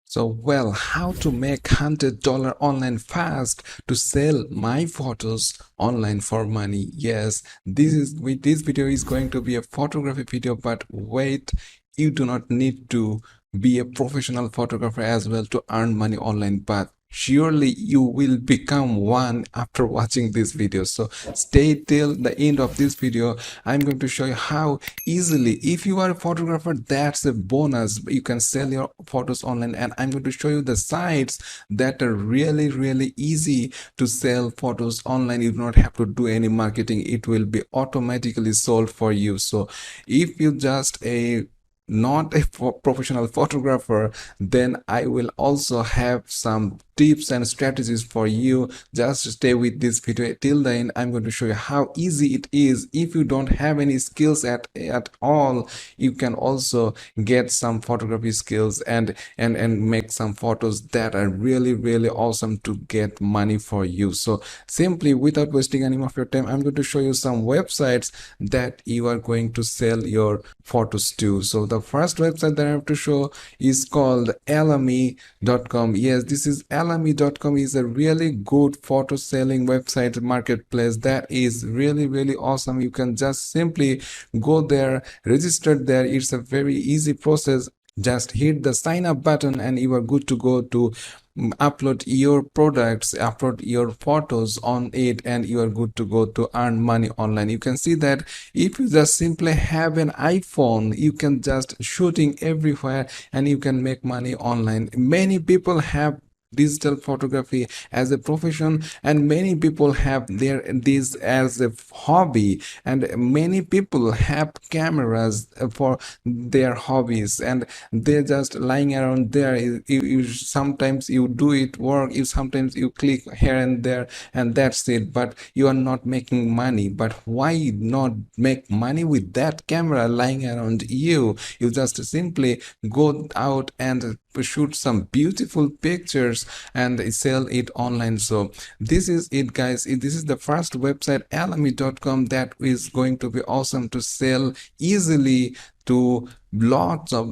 So, well, how to make $100 online fast to sell my photos online for money. Yes, this video is going to be a photography video, but wait, you do not need to be a professional photographer as well to earn money online, but surely you will become one after watching this video. So stay till the end of this video. I'm going to show you how easily, if you are a photographer, that's a bonus, you can sell your photos online. And I'm going to show you the sites that are really easy to sell photos online. You do not have to do any marketing, it will be automatically sold for you. So if you just not a professional photographer, then I will also have some tips and strategies for you. Just stay with this video till the end. I'm going to show you how easy it is. If you don't have any skills at all, you can also get some photography skills and make some photos that are really awesome to get money for you. So simply, without wasting any of your time, I'm going to show you some websites that you are going to sell your photos to. So the first website that I have to show is called Udemy.com. Yes, this is Udemy.com is a really good photo selling website marketplace that is really awesome. You can just simply go there, register there. It's a very easy process. Just hit the sign up button and you are good to go to upload your products, upload your photos on it, and you are good to go to earn money online. You can see that if you just simply have an iPhone, you can just shooting everywhere and you can make money online. Many people have digital photography as a profession, and many people have this as a hobby, and many people have cameras for their hobbies, and they're just lying around there. Sometimes you do it work, sometimes you click here and there, and that's it, but you are not making money. But why not make money with that camera lying around you? You just simply go out and shoot some beautiful pictures and sell it online. So this is it, guys. This is the first website, Udemy.com, that is going to be awesome to sell easily to lots of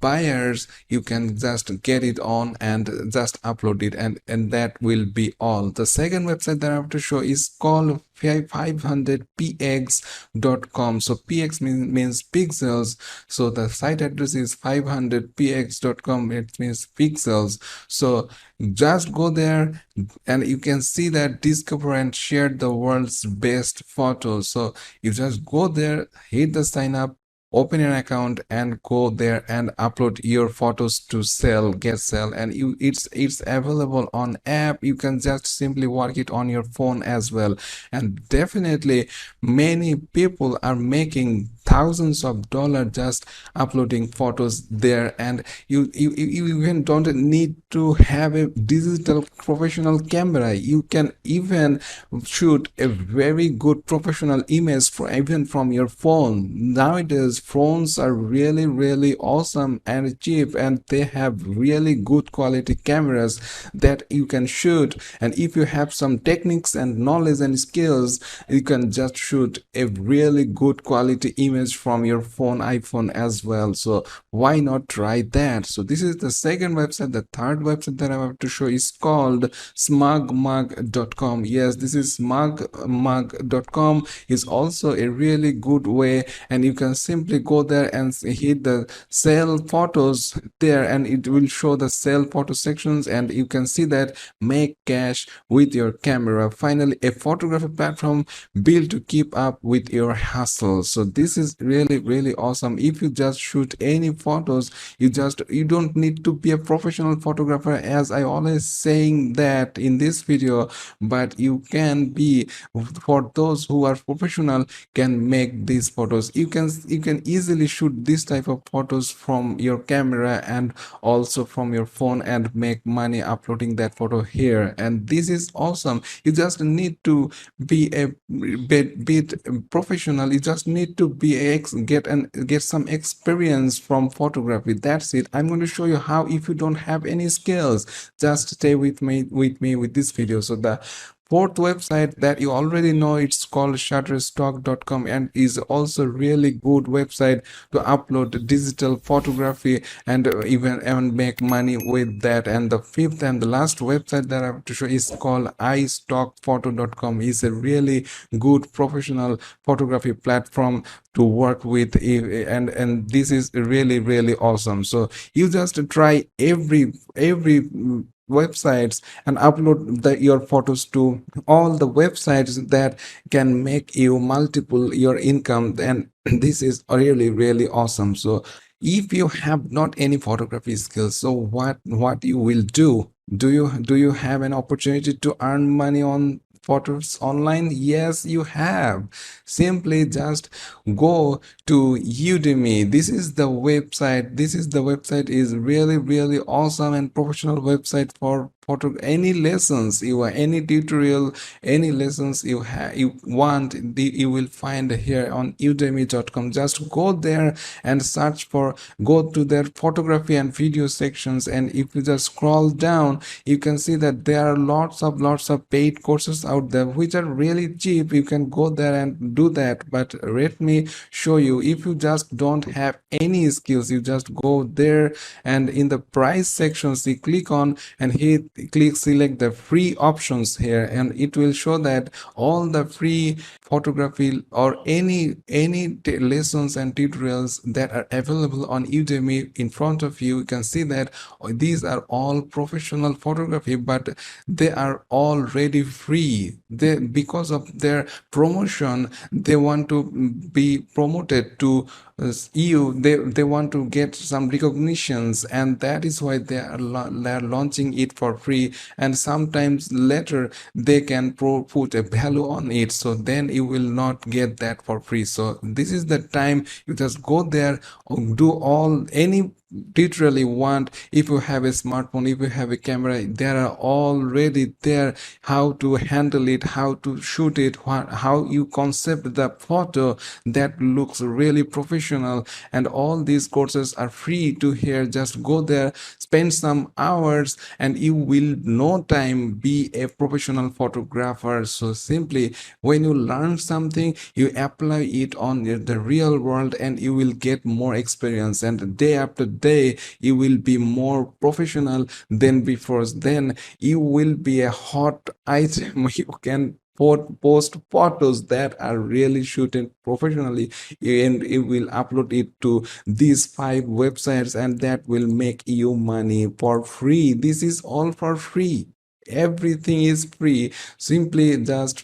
buyers. You can just get it on and just upload it, and that will be all. The second website that I have to show is called 500px.com. so px means pixels, so the site address is 500px.com. it means pixels. So just go there and you can see that discover and share the world's best photos. So you just go there, hit the sign up, open an account, and go there and upload your photos to sell, and it's available on app. You can just simply work it on your phone as well, and definitely many people are making thousands of dollars just uploading photos there. And you even don't need to have a digital professional camera. You can even shoot a very good professional image even from your phone. Nowadays phones are really awesome and cheap, and they have really good quality cameras that you can shoot. And if you have some techniques and knowledge and skills, you can just shoot a really good quality image from your iPhone as well. So why not try that? So this is the second website. The third website that I have to show is called smugmug.com. Yes, this is smugmug.com is also a really good way, and you can simply go there and hit the sell photos there, and it will show the sell photo sections, and you can see that make cash with your camera. Finally, a photography platform built to keep up with your hustle. So this is really awesome. If you just shoot any photos, you don't need to be a professional photographer, as I always saying that in this video, but you can be, for those who are professional, can make these photos. You can easily shoot this type of photos from your camera and also from your phone and make money uploading that photo here. And this is awesome. You just need to be a bit professional. You just need to be get some experience from photography. That's it. I'm going to show you how. If you don't have any skills, just stay with me with this video. So the fourth website that you already know, it's called shutterstock.com, and is also really good website to upload digital photography and even make money with that. And the fifth and the last website that I have to show is called istockphoto.com. Is a really good professional photography platform to work with, and this is really awesome. So you just try every websites and upload your photos to all the websites that can make you multiple your income, and this is really awesome. So if you have not any photography skills, so what you will do, do you have an opportunity to earn money on photos online? Yes, you have. Simply just go to Udemy. This is the website is really awesome and professional website for photo. Any lessons you want, any tutorial, any lessons you want, you will find here on udemy.com. Just go there and search for, go to their photography and video sections, and if you just scroll down, you can see that there are lots of paid courses out there which are really cheap. You can go there and do that. But let me show you, if you just don't have any skills, you just go there, and in the price sections you click on and select the free options here, and it will show that all the free photography or any lessons and tutorials that are available on Udemy in front of you. You can see that these are all professional photography, but they are already free. They, because of their promotion, they want to be promoted to you, they want to get some recognitions, and that is why they are launching it for free. And sometimes later they can put a value on it, so then you will not get that for free. So this is the time you just go there, do all any tutorial you want. If you have a smartphone, if you have a camera, there are already there how to handle it, how to shoot it, how you concept the photo that looks really professional. And all these courses are free to hear. Just go there, spend some hours, and you will no time be a professional photographer. So simply, when you learn something, you apply it on the real world, and you will get more experience, and day after day you will be more professional than before. Then you will be a hot item. You can post photos that are really shooting professionally, and you will upload it to these 5 websites, and that will make you money for free. This is all for free. Everything is free. Simply just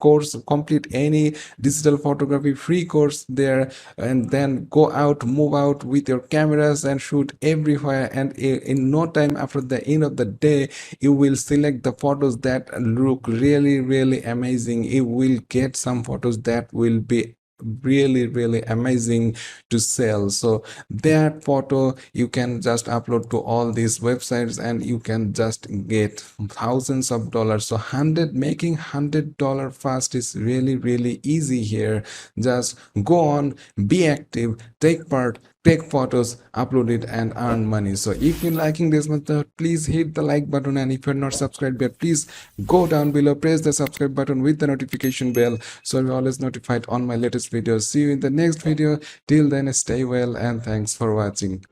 course, complete any digital photography free course there, and then go out, move out with your cameras and shoot everywhere, and in no time, after the end of the day, you will select the photos that look really amazing. You will get some photos that will be really amazing to sell. So that photo you can just upload to all these websites, and you can just get thousands of dollars. So making $100 fast is really easy here. Just go on, be active, take part, take photos, upload it, and earn money. So if you're liking this method, please hit the like button, and if you're not subscribed yet, please go down below, press the subscribe button with the notification bell, so you're always notified on my latest videos. See you in the next video. Till then, stay well, and thanks for watching.